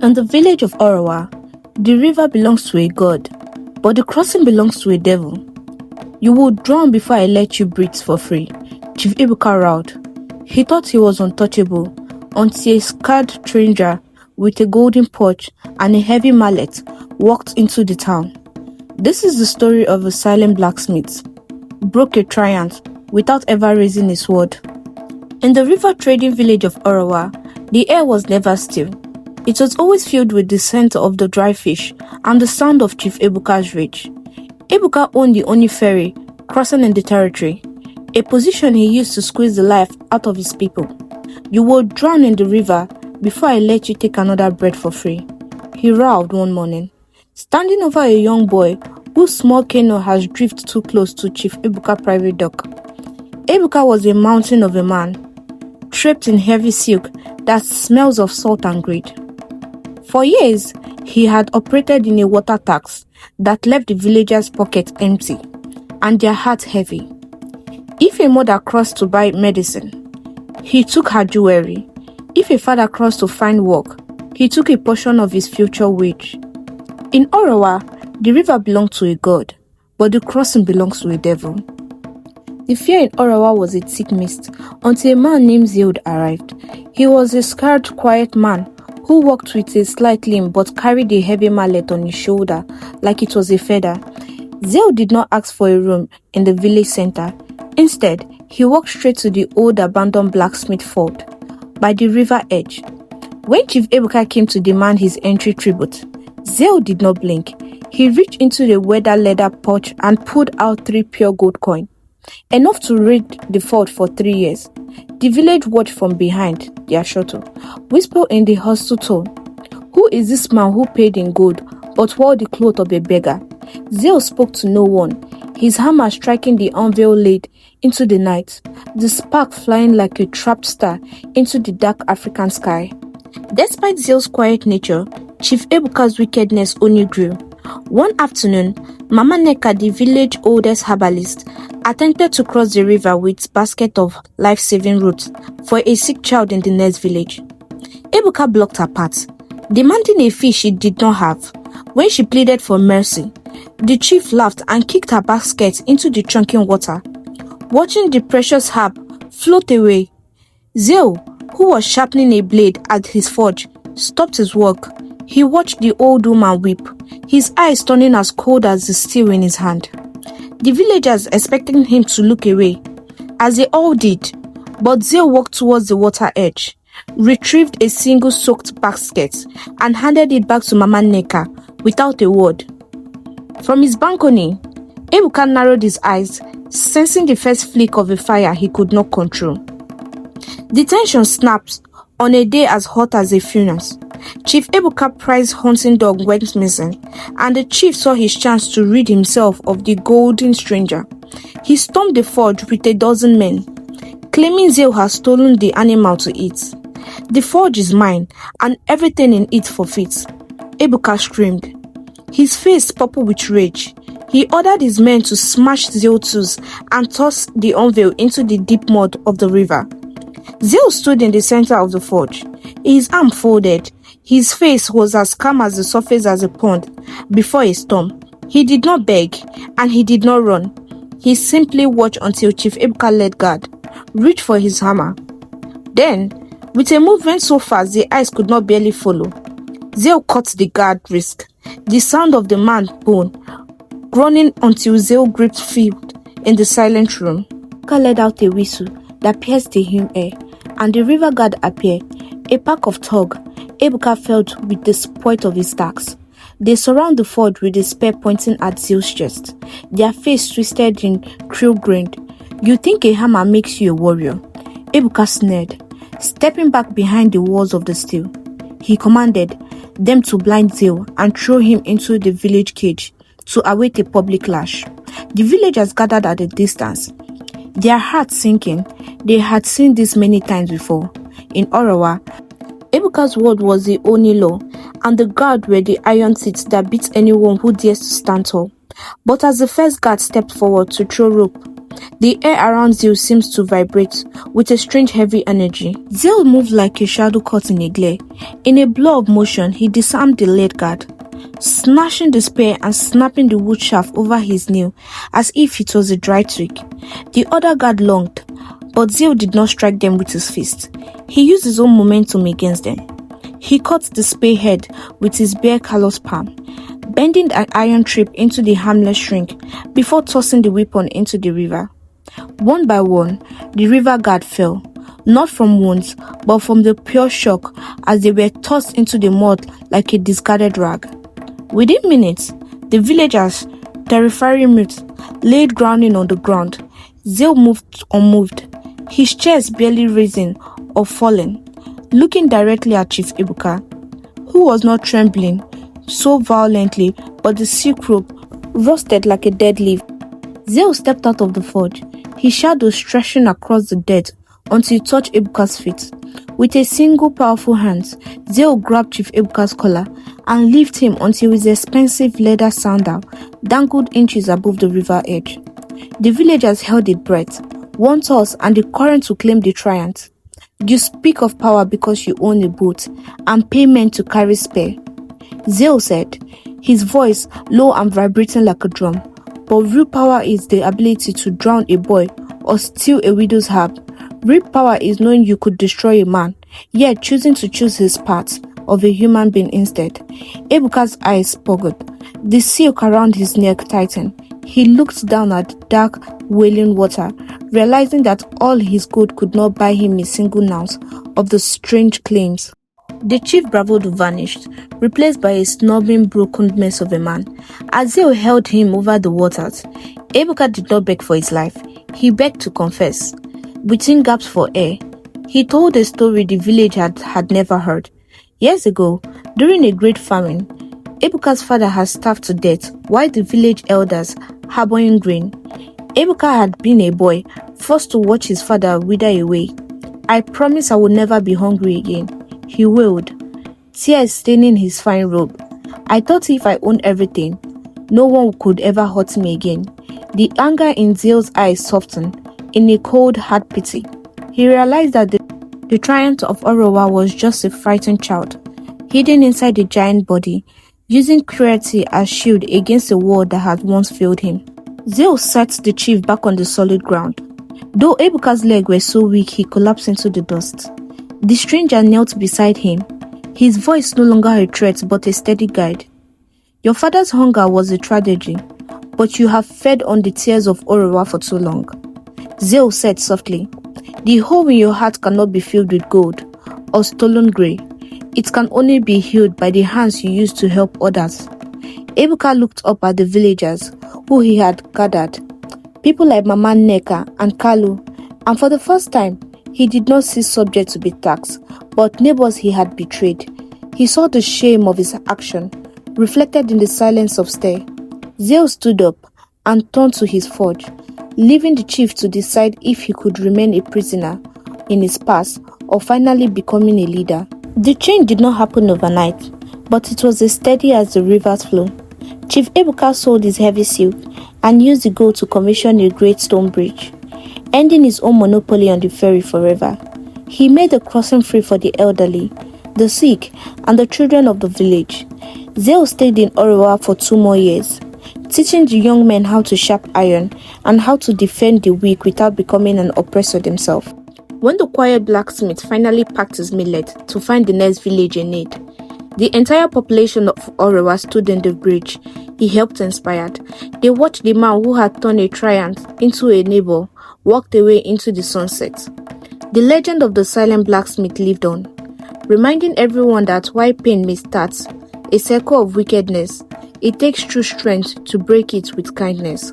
In the village of Orawa, the river belongs to a god, but the crossing belongs to a devil. You will drown before I let you breathe for free, Chief Ebuka rowed. He thought he was untouchable until a scarred stranger with a golden pouch and a heavy mallet walked into the town. This is the story of a silent blacksmith, broke a triumph without ever raising a sword. In the river trading village of Orawa, the air was never still. It was always filled with the scent of the dry fish and the sound of Chief Ebuka's rage. Ebuka owned the only ferry crossing in the territory, a position he used to squeeze the life out of his people. You will drown in the river before I let you take another breath for free, he growled one morning, standing over a young boy whose small canoe has drifted too close to Chief Ebuka's private dock. Ebuka was a mountain of a man, draped in heavy silk that smells of salt and greed. For years, he had operated in a water tax that left the villagers' pockets empty and their hearts heavy. If a mother crossed to buy medicine, he took her jewelry. If a father crossed to find work, he took a portion of his future wage. In Orawa, the river belonged to a god, but the crossing belongs to a devil. The fear in Orawa was a thick mist until a man named Zild arrived. He was a scarred, quiet man who walked with a slight limp but carried a heavy mallet on his shoulder like it was a feather. Zild did not ask for a room in the village center. Instead, he walked straight to the old abandoned blacksmith fort by the river edge. When Chief Ebuka came to demand his entry tribute, Zild did not blink. He reached into the weather leather pouch and pulled out 3 pure gold coins, enough to rid the fort for 3 years. The village watched from behind their shuttle, whispered in the hostile tone, "Who is this man who paid in gold but wore the cloth of a beggar?" Zild spoke to no one, his hammer striking the unveiled lid into the night, the spark flying like a trapped star into the dark African sky. Despite Zild's quiet nature, Chief Ebuka's wickedness only grew. One afternoon, Mama Neka, the village oldest herbalist, attempted to cross the river with basket of life-saving roots for a sick child in the next village. Ebuka blocked her path, demanding a fee she did not have. When she pleaded for mercy, the chief laughed and kicked her basket into the chunking water. Watching the precious herb float away, Zild, who was sharpening a blade at his forge, stopped his work. He watched the old woman weep, his eyes turning as cold as the steel in his hand. The villagers expected him to look away, as they all did, but Zild walked towards the water edge, retrieved a single soaked basket, and handed it back to Mama Neka without a word. From his balcony, Ebuka narrowed his eyes, sensing the first flick of a fire he could not control. The tension snapped on a day as hot as a furnace. Chief Ebuka's prized hunting dog went missing, and the chief saw his chance to rid himself of the golden stranger. He stormed the forge with a dozen men, claiming Zild had stolen the animal to eat. "The forge is mine, and everything in it forfeit," Ebuka screamed, his face purple with rage. He ordered his men to smash Zild's tools and toss the unveil into the deep mud of the river. Zild stood in the center of the forge, his arm folded. His face was as calm as the surface as a pond before a storm. He did not beg, and he did not run. He simply watched until Chief Ebuka let guard, reached for his hammer. Then, with a movement so fast the eyes could not barely follow, Zild cut the guard wrist. The sound of the man's bone groaning until Zild gripped field in the silent room. Ebuka let out a whistle that pierced the hum air, and the river guard appeared, a pack of thugs Ebuka felt with the spoil of his tax. They surround the forge with a spear pointing at Zild's chest, their face twisted in cruel grin. "You think a hammer makes you a warrior?" Ebuka sneered, stepping back behind the walls of the steel. He commanded them to blind Zild and throw him into the village cage to await a public lash. The villagers gathered at a distance, their hearts sinking. They had seen this many times before. In Orawa, Ebuka's word was the only law, and the guard were the iron teeth that beat anyone who dares to stand tall. But as the first guard stepped forward to throw rope, The air around Zeal seems to vibrate with a strange heavy energy. Zeal moved like a shadow caught in a glare. In a blow of motion, he disarmed the lead guard, snatching the spear and snapping the wood shaft over his knee as if it was a dry twig. The other guard lunged, but Zeal did not strike them with his fist. He used his own momentum against them. He cut the spear head with his bare callous palm, bending an iron trip into the harmless shrink before tossing the weapon into the river. One by one, the river guard fell, not from wounds, but from the pure shock as they were tossed into the mud like a discarded rag. Within minutes, the villagers, terrified mute, laid grounding on the ground. Zeal moved unmoved, his chest barely raising or falling, looking directly at Chief Ebuka, who was not trembling so violently, but the silk rope rusted like a dead leaf. Zeal stepped out of the forge, his shadow stretching across the dead until it touched Ebuka's feet. With a single powerful hand, Zeal grabbed Chief Ebuka's collar and lifted him until his expensive leather sandal dangled inches above the river edge. The villagers held their breath, one toss and the current to claim the triumph. You speak of power because you own a boat and payment to carry spear, Zeal said, his voice low and vibrating like a drum. But real power is the ability to drown a boy or steal a widow's harp. Real power is knowing you could destroy a man, yet choosing to choose his part of a human being instead. Ebuka's eyes poggled. The silk around his neck tightened. He looked down at the dark, wailing water, realizing that all his gold could not buy him a single ounce of the strange claims. The chief bravado vanished, replaced by a snubbing, broken mess of a man. As Zeal held him over the waters, Ebuka did not beg for his life. He begged to confess. Between gaps for air, he told a story the village had never heard. Years ago, during a great famine, Ebuka's father had starved to death while the village elders harboring grain. Ebuka had been a boy, forced to watch his father wither away. "I promise I will never be hungry again," he wailed, tears staining his fine robe. "I thought if I owned everything, no one could ever hurt me again." The anger in Zeal's eyes softened in a cold, hard pity. He realized that the triumph of Orowa was just a frightened child, hidden inside a giant body, using cruelty as shield against a world that had once failed him. Zeal set the chief back on the solid ground. Though Ebuka's legs were so weak he collapsed into the dust. The stranger knelt beside him, his voice no longer a threat but a steady guide. "Your father's hunger was a tragedy, but you have fed on the tears of Orowa for too long," Zeal said softly. "The hole in your heart cannot be filled with gold or stolen grey. It can only be healed by the hands you use to help others." Ebuka looked up at the villagers who he had gathered, people like Mama Neka and Kalu, and for the first time, he did not see subjects to be taxed, but neighbors he had betrayed. He saw the shame of his action, reflected in the silence of stare. Zeal stood up and turned to his forge, leaving the chief to decide if he could remain a prisoner in his past or finally becoming a leader. The change did not happen overnight, but it was as steady as the river's flow. Chief Ebuka sold his heavy silk and used the gold to commission a great stone bridge, ending his own monopoly on the ferry forever. He made the crossing free for the elderly, the sick, and the children of the village. Zeal stayed in Orowa for 2 more years, teaching the young men how to sharp iron and how to defend the weak without becoming an oppressor himself. When the quiet blacksmith finally packed his millet to find the next village in need, the entire population of Orowa stood in the bridge. He helped inspired. They watched the man who had turned a triumph into a neighbor walked away into the sunset. The legend of the silent blacksmith lived on, reminding everyone that while pain may start a circle of wickedness, it takes true strength to break it with kindness.